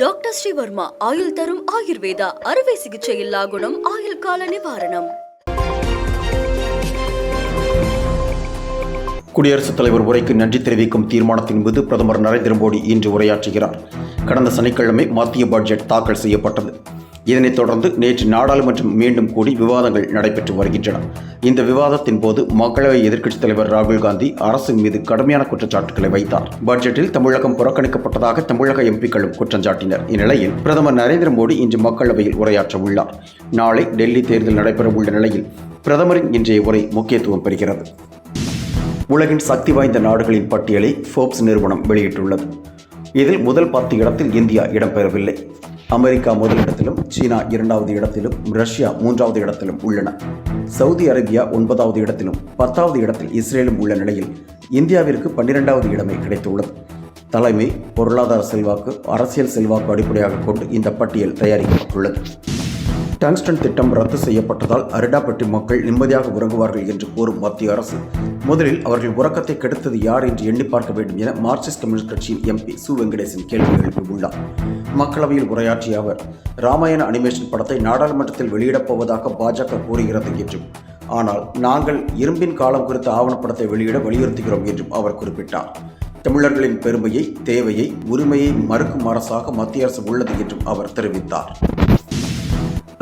Doctor Sreevarma ஆயுள் தரும் ஆயுர்வேதா அறுவை சிகிச்சையில்லா குணம் ஆயுள் கால நிவாரணம். குடியரசுத் தலைவர் உரைக்கு நன்றி தெரிவிக்கும் தீர்மானத்தின் மீது பிரதமர் நரேந்திர மோடி இன்று உரையாற்றுகிறார். கடந்த சனிக்கிழமை மத்திய பட்ஜெட் தாக்கல் செய்யப்பட்டது. இதனைத் தொடர்ந்து நேற்று நாடாளுமன்றம் மீண்டும் கூடி விவாதங்கள் நடைபெற்று வருகின்றன. இந்த விவாதத்தின் போது மக்களவை எதிர்க்கட்சித் தலைவர் ராகுல் காந்தி அரசின் மீது கடுமையான குற்றச்சாட்டுகளை வைத்தார். பட்ஜெட்டில் தமிழகம் புறக்கணிக்கப்பட்டதாக தமிழக எம்பிக்களும் குற்றம் சாட்டினர். இந்நிலையில் பிரதமர் நரேந்திர மோடி இன்று மக்களவையில் உரையாற்ற உள்ளார். நாளை டெல்லி தேர்தல் நடைபெறவுள்ள நிலையில் பிரதமரின் இன்றைய உரை முக்கியத்துவம் பெறுகிறது. உலகின் சக்தி வாய்ந்த நாடுகளின் பட்டியலை ஃபோர்ப்ஸ் நிறுவனம் வெளியிட்டுள்ளது. இதில் முதல் 10 இடத்தில் இந்தியா இடம்பெறவில்லை. அமெரிக்கா முதலிடத்திலும், சீனா 2வது இடத்திலும், ரஷ்யா 3வது இடத்திலும் உள்ளன. சவுதி அரேபியா 9வது இடத்திலும், 10வது இடத்தில் இஸ்ரேலும் உள்ள நிலையில் இந்தியாவிற்கு 12வது இடமே கிடைத்துள்ளது. தலைமை, பொருளாதார செல்வாக்கு, அரசியல் செல்வாக்கு அடிப்படையாக கொண்டு இந்த பட்டியல் தயாரிக்கப்பட்டுள்ளது. டங்ஸ்டன் திட்டம் ரத்து செய்யப்பட்டதால் அரிடாப்பட்டி மக்கள் நிம்மதியாக உறங்குவார்கள் என்று கூறும் மத்திய அரசு முதலில் அவர்கள் உறக்கத்தை கெடுத்தது யார் என்று எண்ணி பார்க்க வேண்டும் என மார்க்சிஸ்ட் கம்யூனிஸ்ட் கட்சியின் எம்பி சு வெங்கடேசன் கேள்வி எழுப்பியுள்ளார். மக்களவையில் உரையாற்றிய அவர், ராமாயண அனிமேஷன் படத்தை நாடாளுமன்றத்தில் வெளியிடப் போவதாக பாஜக கூறுகிறது என்றும், ஆனால் நாங்கள் இரும்பின் காலம் குறித்த ஆவணப்படத்தை வெளியிட வலியுறுத்துகிறோம் என்றும் அவர் குறிப்பிட்டார். தமிழர்களின் பெருமையை, தேவையை, உரிமையை மறுக்கும் அரசாக மத்திய அரசு உள்ளது என்றும் அவர் தெரிவித்தார்.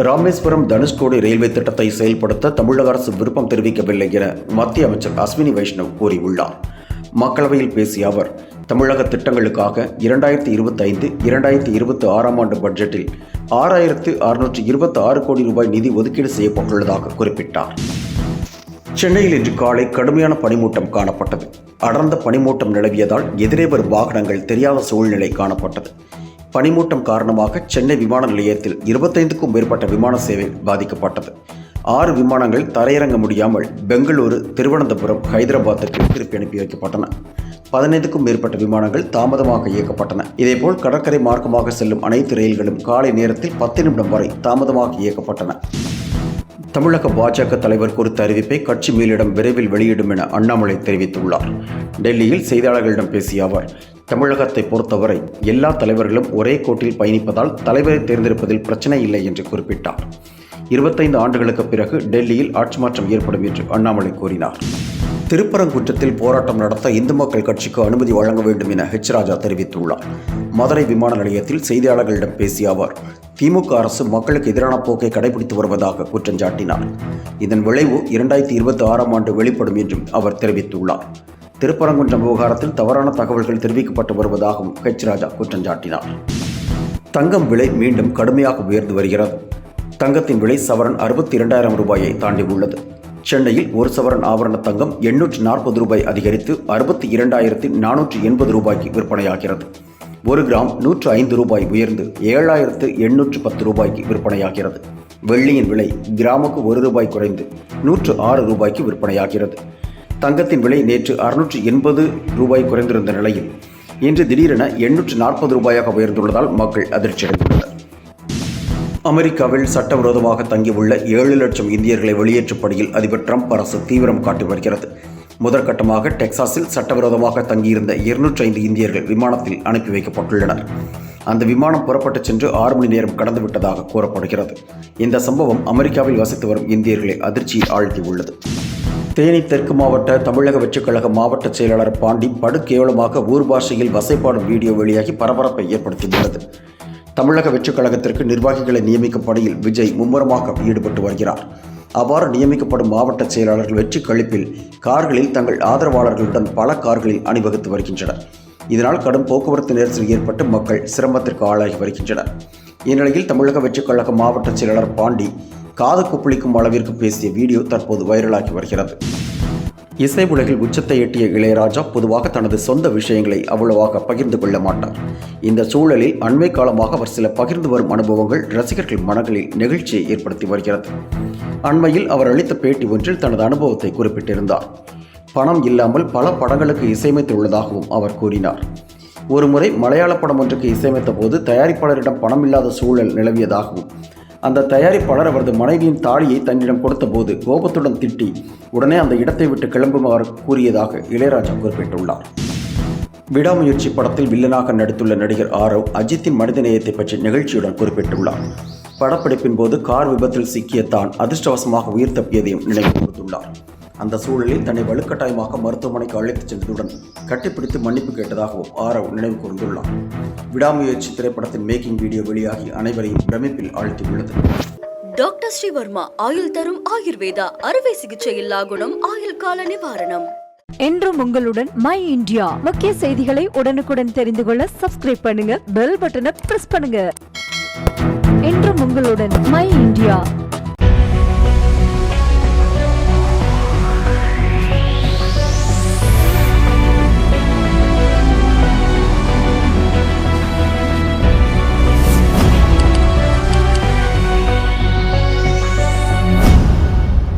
ராமேஸ்வரம் தனுஷ்கோடி ரயில்வே திட்டத்தை செயல்படுத்த தமிழக அரசு விருப்பம் தெரிவிக்கவில்லை என மத்திய அமைச்சர் அஸ்வினி வைஷ்ணவ் கூறியுள்ளார். மக்களவையில் பேசிய அவர், தமிழக திட்டங்களுக்காக 2025-2026 ஆண்டு பட்ஜெட்டில் 6626 கோடி ரூபாய் நிதி ஒதுக்கீடு செய்யப்பட்டுள்ளதாக குறிப்பிட்டார். சென்னையில் இன்று காலை கடுமையான பனிமூட்டம் காணப்பட்டது. அடர்ந்த பனிமூட்டம் நிலவியதால் எதிரே வரும் வாகனங்கள் தெரியாத சூழ்நிலை காணப்பட்டது. பனிமூட்டம் காரணமாக சென்னை விமான நிலையத்தில் 25க்கும் மேற்பட்ட விமான சேவை பாதிக்கப்பட்டது. 6 விமானங்கள் தரையிறங்க முடியாமல் பெங்களூரு, திருவனந்தபுரம், ஹைதராபாத்துக்கு திருப்பி அனுப்பி வைக்கப்பட்டன. 15க்கும் மேற்பட்ட விமானங்கள் தாமதமாக இயக்கப்பட்டன. இதேபோல் கடற்கரை மார்க்கமாக செல்லும் அனைத்து ரயில்களும் காலை நேரத்தில் 10 நிமிடம் வரை தாமதமாக இயக்கப்பட்டன. தமிழக பாஜக தலைவர் குறித்த அறிவிப்பை கட்சி மேலிடம் விரைவில் வெளியிடும் என அண்ணாமலை தெரிவித்துள்ளார். டெல்லியில் செய்தியாளர்களிடம் பேசிய அவர், தமிழகத்தை பொறுத்தவரை எல்லா தலைவர்களும் ஒரே கோட்டில் பயணிப்பதால் தலைவரை தேர்ந்தெடுப்பதில் பிரச்சனை இல்லை என்று குறிப்பிட்டார். 25 ஆண்டுகளுக்கு பிறகு டெல்லியில் ஆட்சி மாற்றம் ஏற்படும் என்று அண்ணாமலை கூறினார். திருப்பரங்குன்றத்தில் போராட்டம் நடத்த இந்து மக்கள் கட்சிக்கு அனுமதி வழங்க வேண்டும் என ராஜா தெரிவித்துள்ளார். மதுரை விமான நிலையத்தில் செய்தியாளர்களிடம் பேசிய அவர், திமுக அரசு மக்களுக்கு எதிரான போக்கை கடைபிடித்து வருவதாக குற்றம் சாட்டினார். இதன் விளைவு 2026 ஆண்டு வெளிப்படும் என்றும் அவர் தெரிவித்துள்ளார். திருப்பரங்குன்றம் விவகாரத்தில் தவறான தகவல்கள் தெரிவிக்கப்பட்டு வருவதாகவும் ராஜா குற்றம் சாட்டினார். தங்கம் விலை மீண்டும் கடுமையாக உயர்ந்து வருகிறது. தங்கத்தின் விலை சவரன் 62,000 ரூபாயை தாண்டி உள்ளது. சென்னையில் ஒரு சவரன் ஆபரண தங்கம் 840 ரூபாய் அதிகரித்து 62,480 ரூபாய்க்கு விற்பனையாகிறது. 1 கிராம் 105 ரூபாய் உயர்ந்து 7,810 ரூபாய்க்கு விற்பனையாகிறது. வெள்ளியின் விலை கிராமுக்கு 1 ரூபாய் குறைந்து 106 ரூபாய்க்கு விற்பனையாகிறது. தங்கத்தின் விலை நேற்று 680 ரூபாய் குறைந்திருந்த நிலையில் இன்று திடீரென 840 ரூபாயாக உயர்ந்துள்ளதால் மக்கள் அதிர்ச்சியடைந்துள்ளனர். அமெரிக்காவில் சட்டவிரோதமாக தங்கியுள்ள 7 லட்சம் இந்தியர்களை வெளியேற்றும் பணியில் அதிபர் டிரம்ப் அரசு தீவிரம் காட்டி வருகிறது. முதற்கட்டமாக டெக்சாஸில் சட்டவிரோதமாக தங்கியிருந்த 205 இந்தியர்கள் விமானத்தில் அனுப்பி வைக்கப்பட்டுள்ளனர். அந்த விமானம் புறப்பட்டு சென்று 6 மணி நேரம் கடந்துவிட்டதாக கூறப்படுகிறது. இந்த சம்பவம் அமெரிக்காவில் வசித்து வரும் இந்தியர்களை அதிர்ச்சியில் ஆழ்த்தியுள்ளது. தேனி தெற்கு மாவட்ட தமிழக வெற்றிக் கழக மாவட்ட செயலாளர் பாண்டி படுகேவலமாக ஊர் பாஷையில் வசைப்பாடும் வீடியோ வெளியாகி பரபரப்பை ஏற்படுத்தியுள்ளது. தமிழக வெற்றிக் கழகத்திற்கு நிர்வாகிகளை நியமிக்கும் பணியில் விஜய் மும்முரமாக ஈடுபட்டு வருகிறார். அவ்வாறு நியமிக்கப்படும் மாவட்ட செயலாளர்கள் வெற்றி கழிப்பில் கார்களில் தங்கள் ஆதரவாளர்களுடன் பல கார்களில் அணிவகுத்து வருகின்றனர். இதனால் கடும் போக்குவரத்து நெரிசல் ஏற்பட்டு மக்கள் சிரமத்திற்கு ஆளாகி வருகின்றனர். இந்நிலையில் தமிழக வெற்றிக் கழக மாவட்ட செயலாளர் பாண்டி காது குப்பளிக்கும் அளவிற்கு பேசிய வீடியோ தற்போது வைரலாகி வருகிறது. இசை உலகில் உச்சத்தை எட்டிய இளையராஜா பொதுவாக தனது சொந்த விஷயங்களை அவ்வளவாக பகிர்ந்து கொள்ள மாட்டார். இந்த சூழலில் அண்மை காலமாக அவர் சில பகிர்ந்து வரும் அனுபவங்கள் ரசிகர்கள் மனங்களில் நெகிழ்ச்சியை ஏற்படுத்தி வருகிறது. அண்மையில் அவர் அளித்த பேட்டி ஒன்றில் தனது அனுபவத்தை குறிப்பிட்டிருந்தார். பணம் இல்லாமல் பல படங்களுக்கு இசையமைத்துள்ளதாகவும் அவர் கூறினார். ஒருமுறை மலையாள படம் ஒன்றுக்கு இசையமைத்த போது தயாரிப்பாளரிடம் பணம் இல்லாத சூழல் நிலவியதாகவும், அந்த தயாரிப்பாளர் அவரது மனைவியின் தாலியை தன்னிடம் கொடுத்தபோது கோபத்துடன் திட்டி உடனே அந்த இடத்தை விட்டு கிளம்புமாறு கூறியதாக இளையராஜா குறிப்பிட்டுள்ளார். விடாமுயற்சி படத்தில் வில்லனாக நடித்துள்ள நடிகர் ஆரவ் அஜித்தின் மனிதநேயத்தை பற்றி நிகழ்ச்சியுடன் குறிப்பிட்டுள்ளார். படப்பிடிப்பின் போது கார் விபத்தில் சிக்கிய தான் அதிர்ஷ்டவசமாக உயிர் தப்பியதையும் நினைவு கூர்ந்துள்ளார். அந்த சூழலில் தன்னை வலுக்கட்டாயமாக மருத்துவமனைக்கு அழைத்துச் சென்றதுடன் கட்டிப்பிடித்து மன்னிப்பு கேட்டதாகவும் ஆரவ் நினைவு கூர்ந்துள்ளார். விடாமுயற்சி திரைப்படத்தின் மேக்கிங் வீடியோ வெளியாகி அனைவரையும் பிரமிப்பில் ஆழ்த்தியுள்ளது. டாக்டர் ஸ்ரீவர்மா ஆயுள் தரும் ஆயுர்வேதா அறுவை சிகிச்சை இல்லா குணம் ஆயுள் கால நிவாரணம். என்றும் உங்களுடன் மை இந்தியா. முக்கிய செய்திகளை உடனுக்குடன் தெரிந்து கொள்ள சப்ஸ்கிரைப் பண்ணுங்க, பெல் பட்டனை பிரஸ் பண்ணுங்க. என்றும் உங்களுடன் மை இந்தியா.